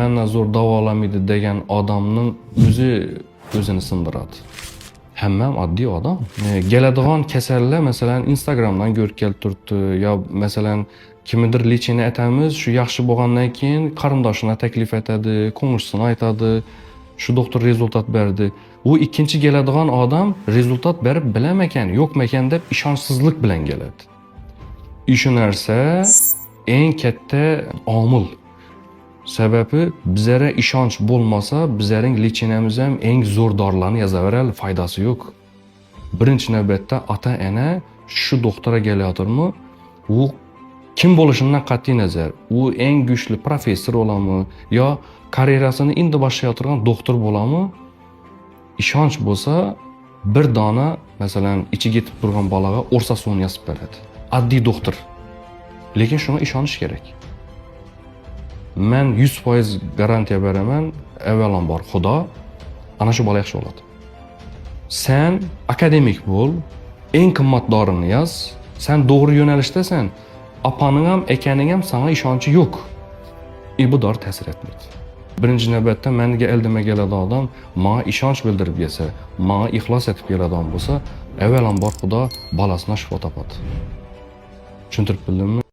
menden zo'r davolamaydi degan odamning o'zini sindiradi. Hammam oddiy odam. Keladigan kasallar masalan Instagramdan ko'rib kelib turibdi, yo masalan kimnidir lechini aytamiz, shu yaxshi bo'lgandan keyin qarindoshina taklif etadi, ko'ngilchisini aytadi, shu doktor rezultat berdi. Bu ikkinchi keladigan odam rezultat berib bilamagan, yo'qmagan deb ishonchsizlik bilan keladi. Shu narsa eng katta omil. Sababi bizlara ishonch bo'lmasa, bizning lechinamiz ham eng zo'r dorilarni yozaveradi, foydasi yo'q. Birinchi navbatda ota-ona shu doktorga kelayotirmi, u kim bo'lishidan qat'iy nazar, u eng kuchli professor bo'ladimi yo karyerasini endi boshlayotgan doktor bo'ladimi? Ishonch bo'lsa, bir dona masalan ichiga yetib turgan bolaga o'rsa suvni yozib beradi. Oddiy doktor. Lekin shunga ishonish kerak. Men 100% garantiya beraman, avvalambor Xudo ana shu bola yaxshi bo'ladi. Sen akademik bo'l, eng qimmat dorini yoz, sen to'g'ri yo'nalishdasan, opaning ham, akaning ham sana ishonchi yo'q. Bu dori ta'sir etmaydi. Birinchi navbatda menga ildima keladigan odam menga ishonch bildirib kelsa, menga ixlos etib keladigan bo'lsa, avvalambor Xudo bolasini shifo topadi. Tushuntirib bildimmi?